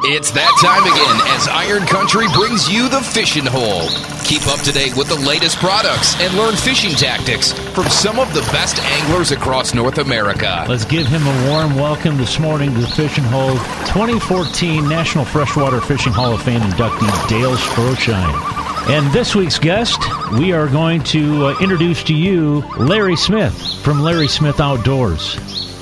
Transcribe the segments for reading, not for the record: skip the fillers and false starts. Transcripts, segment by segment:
It's that time again as Iron Country brings you the Fishing Hole. Keep up to date with the latest products and learn fishing tactics from some of the best anglers across North America. Let's give him a warm welcome this morning to the Fishing Hole, 2014 National Freshwater Fishing Hall of Fame inductee Dale Stroschein. And this week's guest, we are going to introduce to you Larry Smith from Larry Smith Outdoors.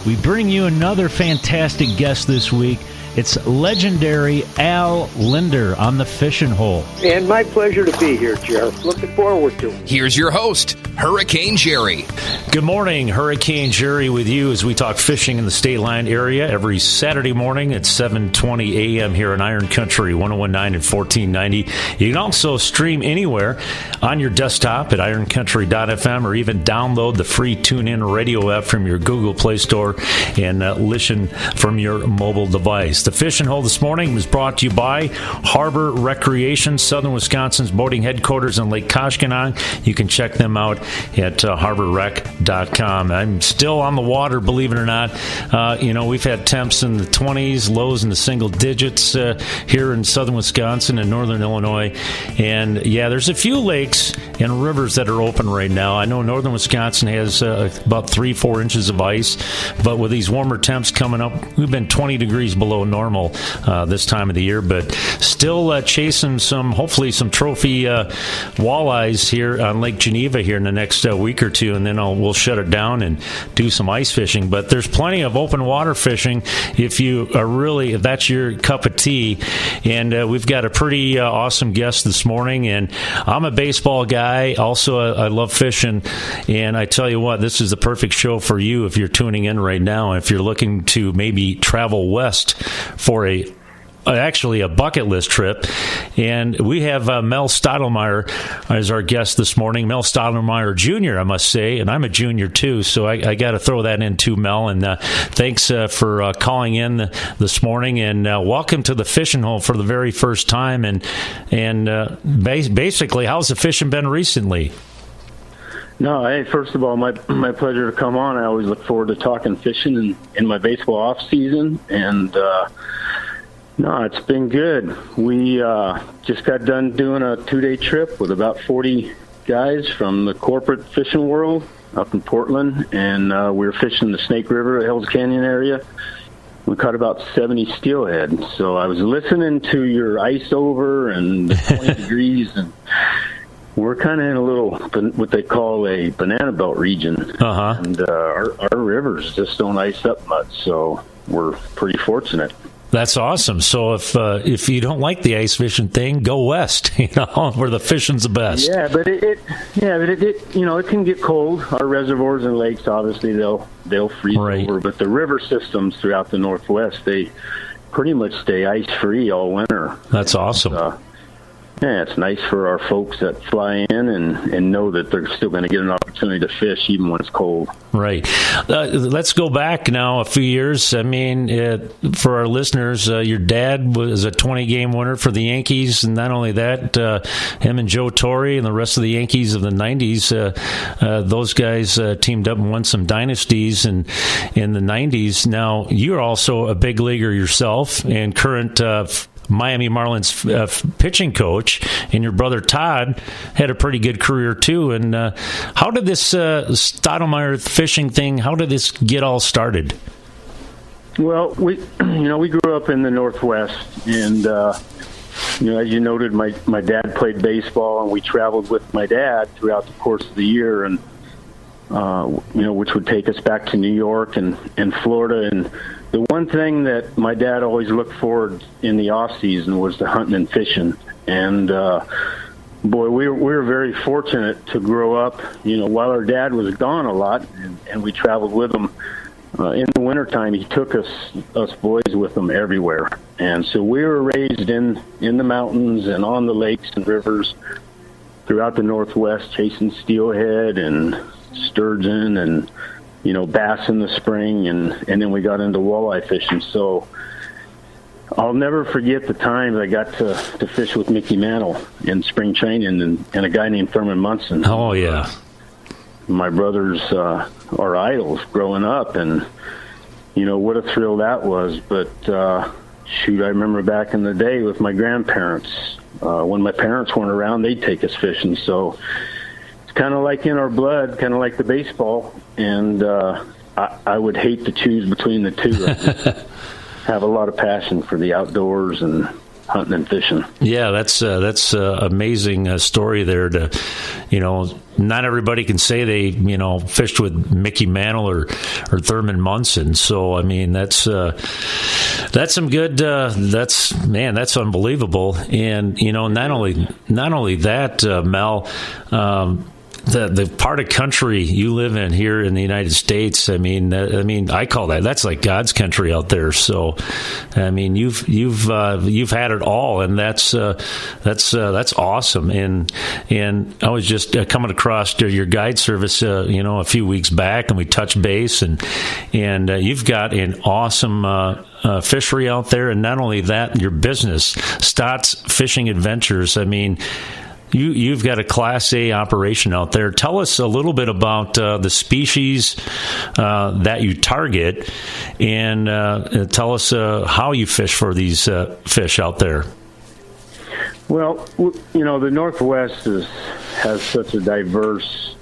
We bring you another fantastic guest this week. It's legendary Al Linder on the Fishing Hole. And my pleasure to be here, Jeff. Looking forward to it. Here's your host, Hurricane Jerry. Good morning, Hurricane Jerry with you as we talk fishing in the State Line area every Saturday morning at 7:20 a.m. here in Iron Country, 1019 and 1490. You can also stream anywhere on your desktop at ironcountry.fm or even download the free TuneIn radio app from your Google Play Store and listen from your mobile device. The Fishing Hole this morning was brought to you by Harbor Recreation, Southern Wisconsin's boating headquarters in Lake Koshkonong. You can check them out at harborrec.com. I'm still on the water, believe it or not. We've had temps in the 20s, lows in the single digits here in southern Wisconsin and northern Illinois. And, yeah, there's a few lakes and rivers that are open right now. I know northern Wisconsin has about 3-4 inches of ice, but with these warmer temps coming up, we've been 20 degrees below normal this time of the year, but still chasing hopefully some trophy walleyes here on Lake Geneva here in the next week or two, and then we'll shut it down and do some ice fishing. But there's plenty of open water fishing if that's your cup of tea. And we've got a pretty awesome guest this morning, and I'm a baseball guy. Also, I love fishing, and I tell you what, this is the perfect show for you if you're tuning in right now. If you're looking to maybe travel west for actually a bucket list trip. And we have Mel Stottlemyre as our guest this morning. Mel Stottlemyre Jr., I must say, and I'm a junior too, so I got to throw that in too, Mel. And thanks for calling in this morning, and welcome to the Fishing Hole for the very first time. And basically, how's the fishing been recently? No, hey, first of all, my pleasure to come on. I always look forward to talking fishing in my baseball off season, and no, it's been good. We just got done doing a 2-day trip with about 40 guys from the corporate fishing world up in Portland, and we were fishing the Snake River, Hells Canyon area. We caught about 70 steelhead. So I was listening to your ice over and 20 degrees, and we're kind of in a little, what they call a banana belt region. Uh-huh. And our rivers just don't ice up much, so we're pretty fortunate. That's awesome. So if you don't like the ice fishing thing, go west, where the fishing's the best. Yeah, but it can get cold. Our reservoirs and lakes, obviously, they'll freeze over, but the river systems throughout the Northwest, they pretty much stay ice-free all winter. That's awesome. Yeah, it's nice for our folks that fly in and know that they're still going to get an opportunity to fish even when it's cold. Right. Let's go back now a few years. I mean, for our listeners, your dad was a 20-game winner for the Yankees, and not only that, him and Joe Torre and the rest of the Yankees of the 90s, those guys teamed up and won some dynasties in the 90s. Now, you're also a big leaguer yourself and current Miami Marlins pitching coach, and your brother Todd had a pretty good career too. And how did this Stottlemyre fishing thing, how did this get all started? Well, we grew up in the Northwest, and as you noted, my dad played baseball, and we traveled with my dad throughout the course of the year, and which would take us back to New York and Florida. And the one thing that my dad always looked forward in the off season was the hunting and fishing. And boy, we were very fortunate to grow up, while our dad was gone a lot, and we traveled with him. In the wintertime, he took us boys with him everywhere. And so we were raised in the mountains and on the lakes and rivers throughout the Northwest, chasing steelhead and sturgeon and bass in the spring, and then we got into walleye fishing. So I'll never forget the time I got to fish with Mickey Mantle in spring training and a guy named Thurman Munson. Oh, yeah. My brothers are idols growing up, and what a thrill that was. But I remember back in the day with my grandparents. When my parents weren't around, they'd take us fishing. So it's kind of like in our blood, kind of like the baseball. And I would hate to choose between the two. I just have a lot of passion for the outdoors and hunting and fishing. Yeah, that's amazing story there. Not everybody can say they fished with Mickey Mantle or Thurman Munson. So I mean that's some good. That's unbelievable. And not only that, Mel. The part of country you live in here in the United States, I mean, I call that's like God's country out there. So, I mean, you've had it all, and that's awesome. And I was just coming across your guide service, a few weeks back, and we touched base, and you've got an awesome fishery out there, and not only that, your business, Stotts Fishing Adventures. I mean, You've got a Class A operation out there. Tell us a little bit about the species that you target, and tell us how you fish for these fish out there. Well, the Northwest has such a diverse,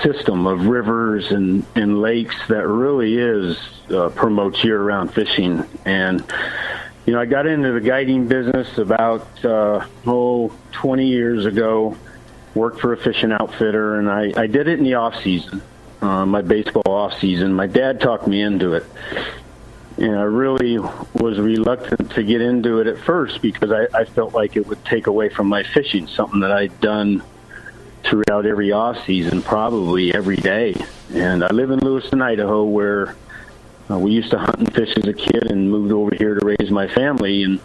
system of rivers and lakes that really promotes year-round fishing. And I got into the guiding business about 20 years ago. Worked for a fishing outfitter, and I did it in the off season, my baseball off season. My dad talked me into it, and I really was reluctant to get into it at first because I felt like it would take away from my fishing, something that I'd done throughout every off season, probably every day. And I live in Lewiston, Idaho, where we used to hunt and fish as a kid, and moved over here to raise my family. And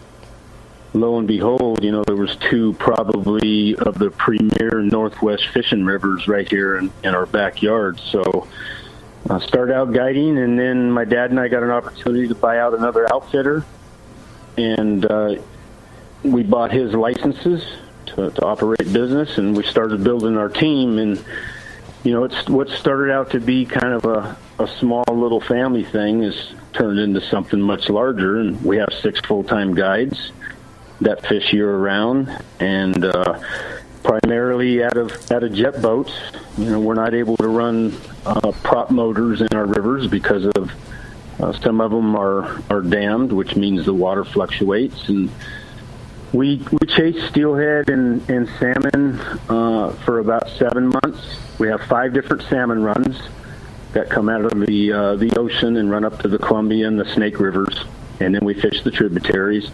lo and behold, there was two probably of the premier Northwest fishing rivers right here in our backyard. So I started out guiding, and then my dad and I got an opportunity to buy out another outfitter, and we bought his licenses to operate business, and we started building our team. And it's what started out to be kind of a small little family thing has turned into something much larger, and we have 6 full-time guides that fish year-round, and primarily out of jet boats. We're not able to run prop motors in our rivers because of some of them are dammed, which means the water fluctuates. And we chase steelhead and salmon for about 7 months. We have 5 different salmon runs that come out of the ocean and run up to the Columbia and the Snake Rivers, and then we fish the tributaries.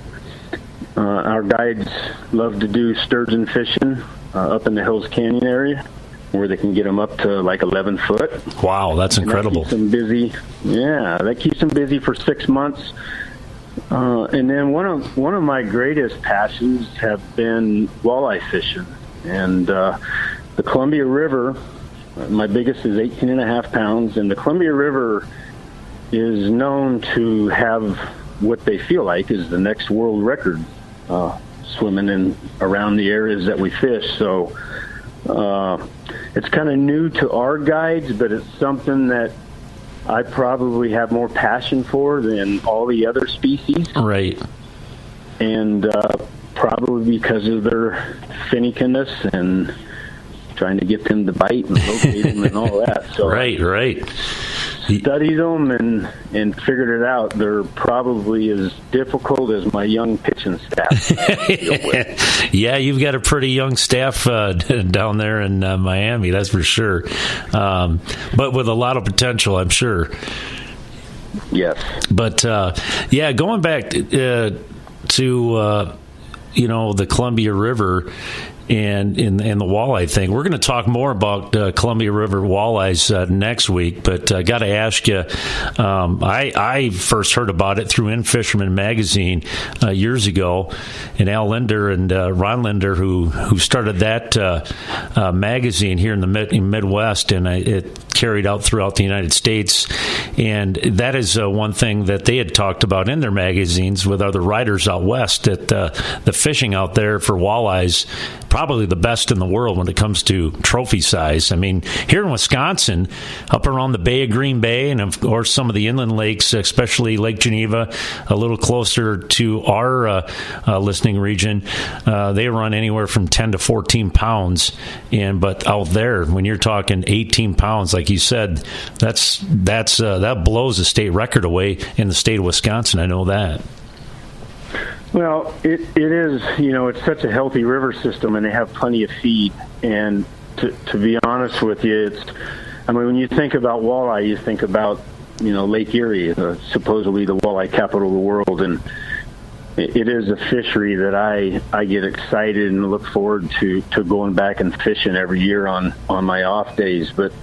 Our guides love to do sturgeon fishing up in the Hills Canyon area, where they can get them up to like 11 foot. Wow, that's incredible. That keeps them busy. Yeah, that keeps them busy for 6 months. And then one of my greatest passions have been walleye fishing, and the Columbia River. My biggest is 18.5 pounds, and the Columbia River is known to have what they feel like is the next world record swimming in around the areas that we fish. So it's kind of new to our guides, but it's something that I probably have more passion for than all the other species. Right. And probably because of their finickiness and trying to get them to bite and locate them and all that. So right. Studied them and figured it out. They're probably as difficult as my young pitching staff. Yeah, you've got a pretty young staff down there in Miami, that's for sure. But with a lot of potential, I'm sure. Yes. But going back to the Columbia River. And the walleye thing. We're going to talk more about Columbia River walleyes next week, but I got to ask you, I first heard about it through In Fisherman magazine years ago, and Al Linder and Ron Linder, who started that magazine here in the Midwest, and it carried out throughout the United States. And that is one thing that they had talked about in their magazines with other writers out west, that the fishing out there for walleyes, probably the best in the world when it comes to trophy size. I mean, here in Wisconsin, up around the Bay of Green Bay and of course some of the inland lakes, especially Lake Geneva, a little closer to our listening region, they run anywhere from 10 to 14 pounds. But out there, when you're talking 18 pounds, like you said, that blows a state record away in the state of Wisconsin. I know that. Well, it is, it's such a healthy river system, and they have plenty of feed. And to be honest with you, when you think about walleye, you think about, Lake Erie, supposedly the walleye capital of the world. And it is a fishery that I get excited and look forward to going back and fishing every year on my off days. But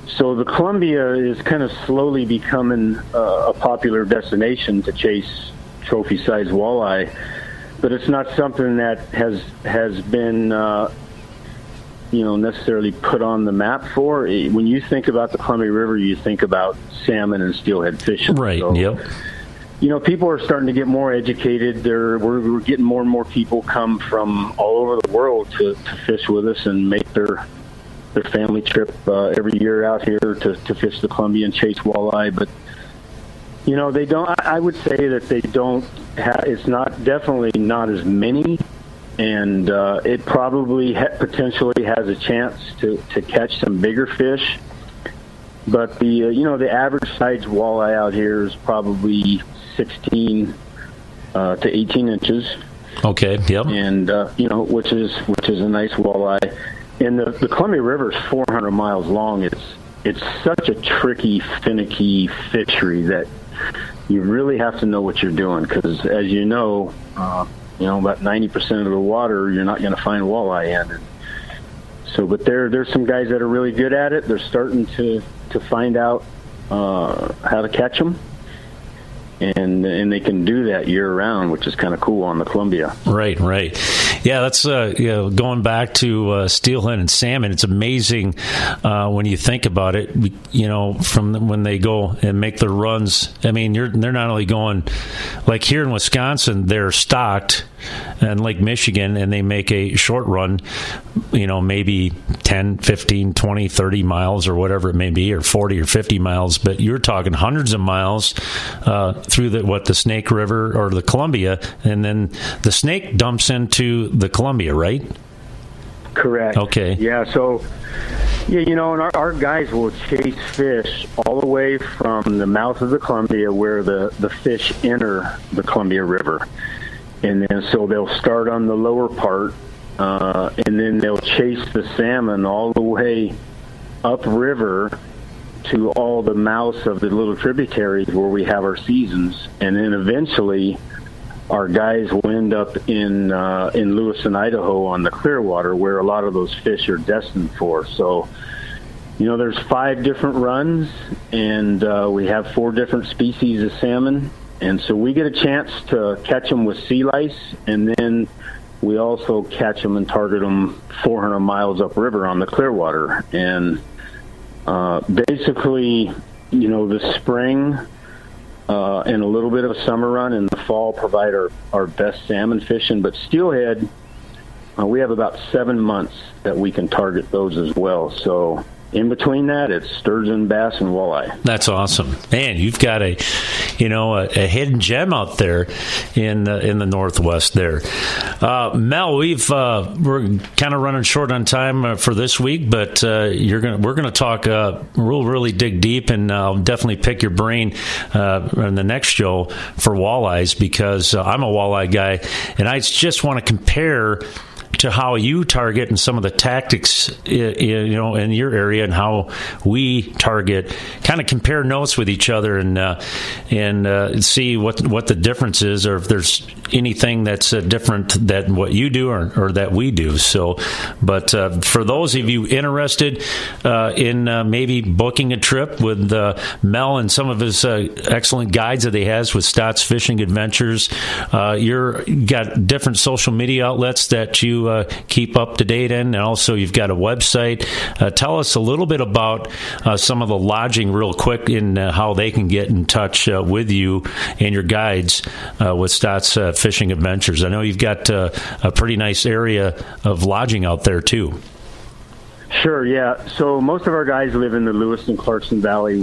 so the Columbia is kind of slowly becoming a popular destination to chase trophy-sized walleye, but it's not something that has been necessarily put on the map for. When you think about the Columbia River, you think about salmon and steelhead fishing. Right. So, yep. People are starting to get more educated. We're getting more and more people come from all over the world to fish with us and make their family trip every year out here to fish the Columbia and chase walleye. But they don't. I would say that they don't. It's definitely not as many, and it probably potentially has a chance to catch some bigger fish. But the average size walleye out here is probably 16 to 18 inches. Okay. Yep. And which is a nice walleye. And the Columbia River is 400 miles long. It's such a tricky, finicky fishery that you really have to know what you're doing, because as about 90% of the water you're not going to find walleye in. So, but there's some guys that are really good at it. They're starting to find out how to catch them, and they can do that year round, which is kind of cool on the Columbia. Right. Yeah, that's going back to steelhead and salmon. It's amazing when you think about it. From when they go and make their runs. I mean, they're not only going, like here in Wisconsin, they're stocked, and Lake Michigan, and they make a short run, maybe 10, 15, 20, 30 miles or whatever it may be, or 40 or 50 miles. But you're talking hundreds of miles through the Snake River or the Columbia, and then the Snake dumps into the Columbia, right? Correct. Okay. Yeah, so, and our guys will chase fish all the way from the mouth of the Columbia where the fish enter the Columbia River. And then so they'll start on the lower part, and then they'll chase the salmon all the way upriver to all the mouths of the little tributaries where we have our seasons. And then eventually our guys will end up in Lewiston, Idaho on the Clearwater, where a lot of those fish are destined for. So, there's 5 different runs, and we have 4 different species of salmon. And so we get a chance to catch them with sea lice, and then we also catch them and target them 400 miles upriver on the Clearwater. And basically, the spring and a little bit of a summer run in the fall provide our best salmon fishing. But steelhead, we have about 7 months that we can target those as well. So in between that, it's sturgeon, bass, and walleye. That's awesome, man. You've got a hidden gem out there in the Northwest there. Mel, we're kind of running short on time for this week, but we're gonna talk. We'll really dig deep, and I'll definitely pick your brain in the next show for walleyes, because I'm a walleye guy, and I just want to compare to how you target and some of the tactics, in your area, and how we target. Kind of compare notes with each other and see what the difference is, or if there's anything that's different than what you do or that we do. So, but for those of you interested in maybe booking a trip with Mel and some of his excellent guides that he has with Stotts Fishing Adventures, you've got different social media outlets that you keep up to date in, and also you've got a website. Tell us a little bit about some of the lodging real quick and how they can get in touch with you and your guides with Stotts Fishing Adventures. I know you've got a pretty nice area of lodging out there too. Sure, yeah. So most of our guys live in the Lewiston, Clarkson Valley.